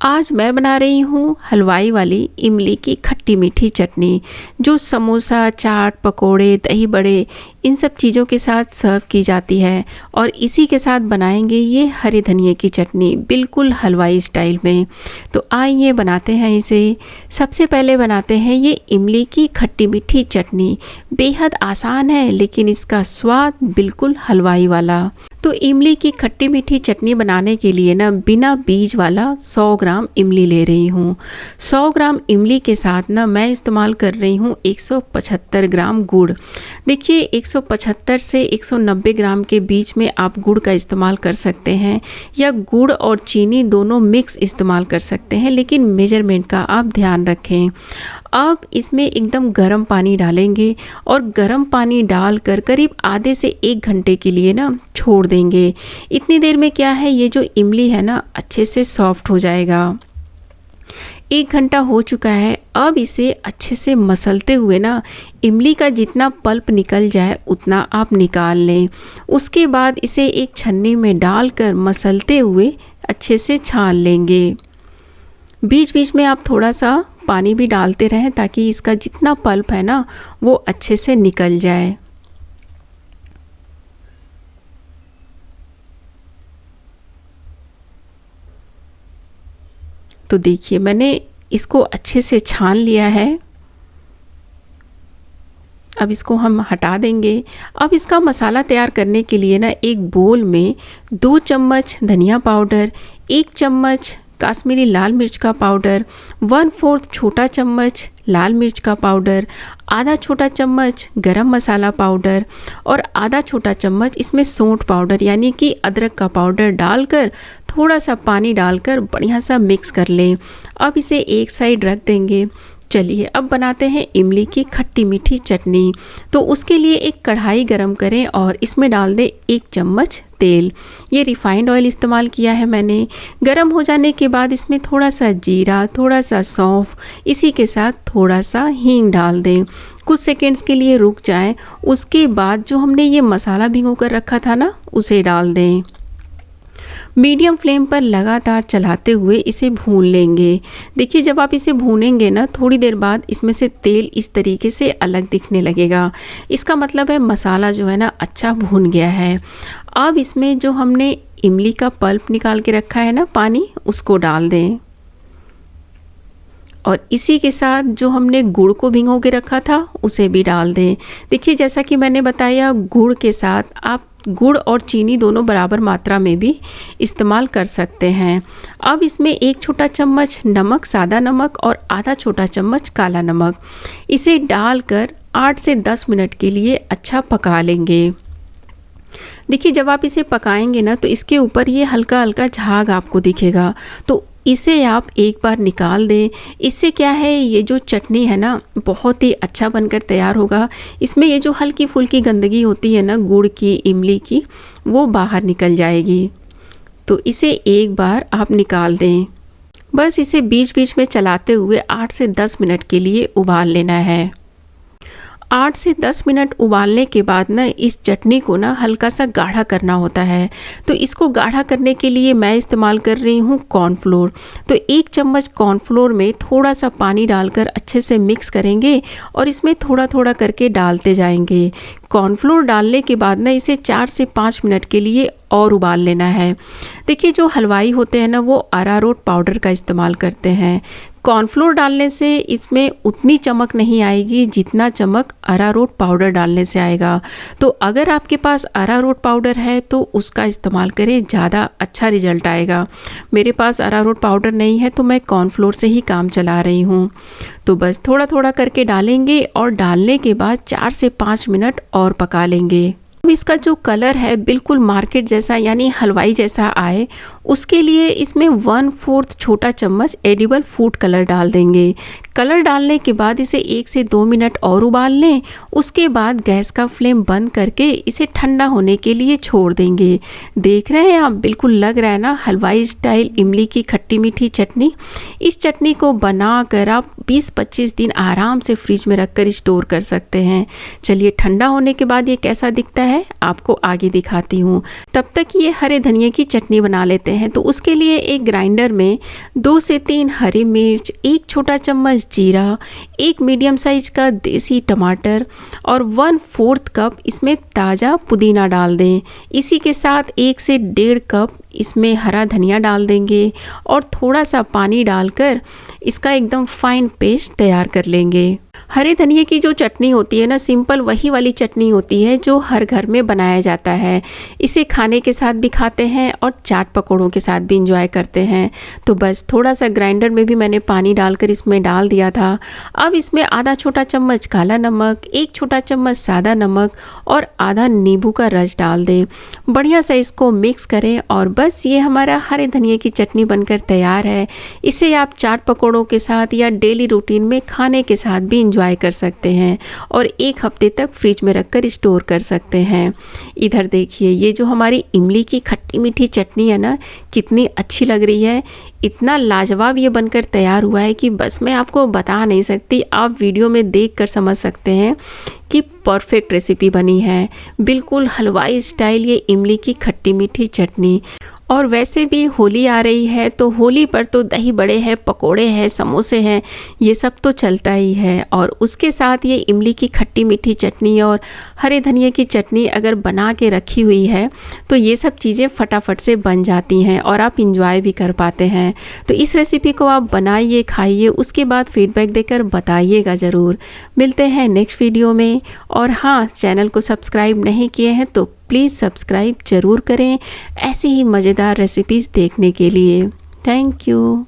आज मैं बना रही हूँ हलवाई वाली इमली की खट्टी मीठी चटनी, जो समोसा, चाट, पकोड़े, दही बड़े इन सब चीज़ों के साथ सर्व की जाती है। और इसी के साथ बनाएंगे ये हरे धनिए की चटनी, बिल्कुल हलवाई स्टाइल में। तो आइए बनाते हैं इसे। सबसे पहले बनाते हैं ये इमली की खट्टी मीठी चटनी। बेहद आसान है लेकिन इसका स्वाद बिल्कुल हलवाई वाला। तो इमली की खट्टी मीठी चटनी बनाने के लिए ना बिना बीज वाला 100 ग्राम इमली ले रही हूँ। 100 ग्राम इमली के साथ ना मैं इस्तेमाल कर रही हूँ 175 ग्राम गुड़। देखिए 175 से 190 ग्राम के बीच में आप गुड़ का इस्तेमाल कर सकते हैं, या गुड़ और चीनी दोनों मिक्स इस्तेमाल कर सकते हैं, लेकिन मेजरमेंट का आप ध्यान रखें। अब इसमें एकदम गर्म पानी डालेंगे और गर्म पानी डालकर करीब आधे से 1 घंटे के लिए ना छोड़ देंगे। इतनी देर में क्या है, ये जो इमली है ना अच्छे से सॉफ्ट हो जाएगा। 1 घंटा हो चुका है। अब इसे अच्छे से मसलते हुए ना इमली का जितना पल्प निकल जाए उतना आप निकाल लें। उसके बाद इसे एक छन्नी में डालकर मसलते हुए अच्छे से छान लेंगे। बीच बीच में आप थोड़ा सा पानी भी डालते रहें ताकि इसका जितना पल्प है ना वो अच्छे से निकल जाए। तो देखिए मैंने इसको अच्छे से छान लिया है। अब इसको हम हटा देंगे। अब इसका मसाला तैयार करने के लिए ना एक बोल में 2 चम्मच धनिया पाउडर, 1 चम्मच काश्मीरी लाल मिर्च का पाउडर, 1/4 छोटा चम्मच लाल मिर्च का पाउडर, आधा छोटा चम्मच गरम मसाला पाउडर और आधा छोटा चम्मच इसमें सौंठ पाउडर यानी कि अदरक का पाउडर डालकर थोड़ा सा पानी डालकर बढ़िया सा मिक्स कर लें। अब इसे एक साइड रख देंगे। चलिए अब बनाते हैं इमली की खट्टी मीठी चटनी। तो उसके लिए एक कढ़ाई गरम करें और इसमें डाल दें 1 चम्मच तेल। ये रिफाइंड ऑयल इस्तेमाल किया है मैंने। गरम हो जाने के बाद इसमें थोड़ा सा जीरा, थोड़ा सा सौंफ, इसी के साथ थोड़ा सा हींग डाल दें। कुछ सेकंड्स के लिए रुक जाएं। उसके बाद जो हमने ये मसाला भिगो कर रखा था ना उसे डाल दें। मीडियम फ्लेम पर लगातार चलाते हुए इसे भून लेंगे। देखिए जब आप इसे भूनेंगे ना थोड़ी देर बाद इसमें से तेल इस तरीके से अलग दिखने लगेगा। इसका मतलब है मसाला जो है ना अच्छा भून गया है। अब इसमें जो हमने इमली का पल्प निकाल के रखा है ना पानी, उसको डाल दें और इसी के साथ जो हमने गुड़ को भिगो के रखा था उसे भी डाल दें। देखिए जैसा कि मैंने बताया गुड़ के साथ आप गुड़ और चीनी दोनों बराबर मात्रा में भी इस्तेमाल कर सकते हैं। अब इसमें 1 छोटा चम्मच नमक, सादा नमक और आधा छोटा चम्मच काला नमक, इसे डालकर 8 से 10 मिनट के लिए अच्छा पका लेंगे। देखिए जब आप इसे पकाएंगे ना तो इसके ऊपर ये हल्का हल्का झाग आपको दिखेगा, तो इसे आप एक बार निकाल दें। इससे क्या है, ये जो चटनी है ना बहुत ही अच्छा बनकर तैयार होगा। इसमें ये जो हल्की फुल्की गंदगी होती है ना गुड़ की, इमली की, वो बाहर निकल जाएगी। तो इसे एक बार आप निकाल दें। बस इसे बीच बीच में चलाते हुए 8 से 10 मिनट के लिए उबाल लेना है। 8 से 10 मिनट उबालने के बाद ना इस चटनी को ना हल्का सा गाढ़ा करना होता है। तो इसको गाढ़ा करने के लिए मैं इस्तेमाल कर रही हूँ कॉर्नफ्लोर। तो 1 चम्मच कॉर्नफ्लोर में थोड़ा सा पानी डालकर अच्छे से मिक्स करेंगे और इसमें थोड़ा थोड़ा करके डालते जाएंगे। कॉर्नफ्लोर डालने के बाद ना इसे 4 से 5 मिनट के लिए और उबाल लेना है। देखिए जो हलवाई होते हैं ना वो अरारोट पाउडर का इस्तेमाल करते हैं। कॉर्नफ्लोर डालने से इसमें उतनी चमक नहीं आएगी जितना चमक अरारोट पाउडर डालने से आएगा। तो अगर आपके पास अरारोट पाउडर है तो उसका इस्तेमाल करें, ज़्यादा अच्छा रिजल्ट आएगा। मेरे पास अरारोट पाउडर नहीं है तो मैं कॉर्नफ्लोर से ही काम चला रही हूँ। तो बस थोड़ा थोड़ा करके डालेंगे और डालने के बाद 4 से 5 मिनट और पका लेंगे। अब इसका जो कलर है बिल्कुल मार्केट जैसा यानी हलवाई जैसा आए, उसके लिए इसमें 1/4 छोटा चम्मच एडिबल फूड कलर डाल देंगे। कलर डालने के बाद इसे 1 से 2 मिनट और उबाल लें। उसके बाद गैस का फ्लेम बंद करके इसे ठंडा होने के लिए छोड़ देंगे। देख रहे हैं आप, बिल्कुल लग रहा है ना हलवाई स्टाइल इमली की खट्टी मीठी चटनी। इस चटनी को बनाकर आप 20-25 दिन आराम से फ्रिज में रखकर स्टोर कर सकते हैं। चलिए ठंडा होने के बाद ये कैसा दिखता है आपको आगे दिखाती हूँ। तब तक ये हरे धनिए की चटनी बना लेते हैं। तो उसके लिए एक ग्राइंडर में 2 से 3 हरी मिर्च, 1 छोटा चम्मच जीरा, 1 मीडियम साइज का देसी टमाटर और 1/4 कप इसमें ताज़ा पुदीना डाल दें। इसी के साथ 1 से 1.5 कप इसमें हरा धनिया डाल देंगे और थोड़ा सा पानी डालकर इसका एकदम फाइन पेस्ट तैयार कर लेंगे। हरे धनिए की जो चटनी होती है ना, सिंपल वही वाली चटनी होती है जो हर घर में बनाया जाता है। इसे खाने के साथ भी खाते हैं और चाट पकौड़ों के साथ भी इंजॉय करते हैं। तो बस थोड़ा सा ग्राइंडर में भी मैंने पानी डालकर इसमें डाल दिया था। अब इसमें आधा छोटा चम्मच काला नमक, 1 छोटा चम्मच सादा नमक और आधा नींबू का रस डाल दें। बढ़िया से इसको मिक्स करें और बस ये हमारा हरे धनिए की चटनी बनकर तैयार है। इसे आप चाट पकौड़ों के साथ या डेली रूटीन में खाने के साथ भी इंजॉय कर सकते हैं और 1 हफ्ते तक फ्रिज में रखकर स्टोर कर सकते हैं। इधर देखिए, ये जो हमारी इमली की खट्टी मीठी चटनी है ना, कितनी अच्छी लग रही है। इतना लाजवाब ये बनकर तैयार हुआ है कि बस मैं आपको बता नहीं सकती। आप वीडियो में देखकर समझ सकते हैं कि परफेक्ट रेसिपी बनी है। बिल्कुल हलवाई स्टाइल ये इमली की खट्टी मीठी चटनी। और वैसे भी होली आ रही है, तो होली पर तो दही बड़े हैं, पकोड़े हैं, समोसे हैं, ये सब तो चलता ही है। और उसके साथ ये इमली की खट्टी मीठी चटनी और हरे धनिए की चटनी अगर बना के रखी हुई है तो ये सब चीज़ें फटाफट से बन जाती हैं और आप इंजॉय भी कर पाते हैं। तो इस रेसिपी को आप बनाइए, खाइए, उसके बाद फीडबैक देकर बताइएगा ज़रूर। मिलते हैं नेक्स्ट वीडियो में। और हाँ, चैनल को सब्सक्राइब नहीं किए हैं तो प्लीज़ सब्सक्राइब ज़रूर करें ऐसी ही मज़ेदार रेसिपीज़ देखने के लिए। Thank you.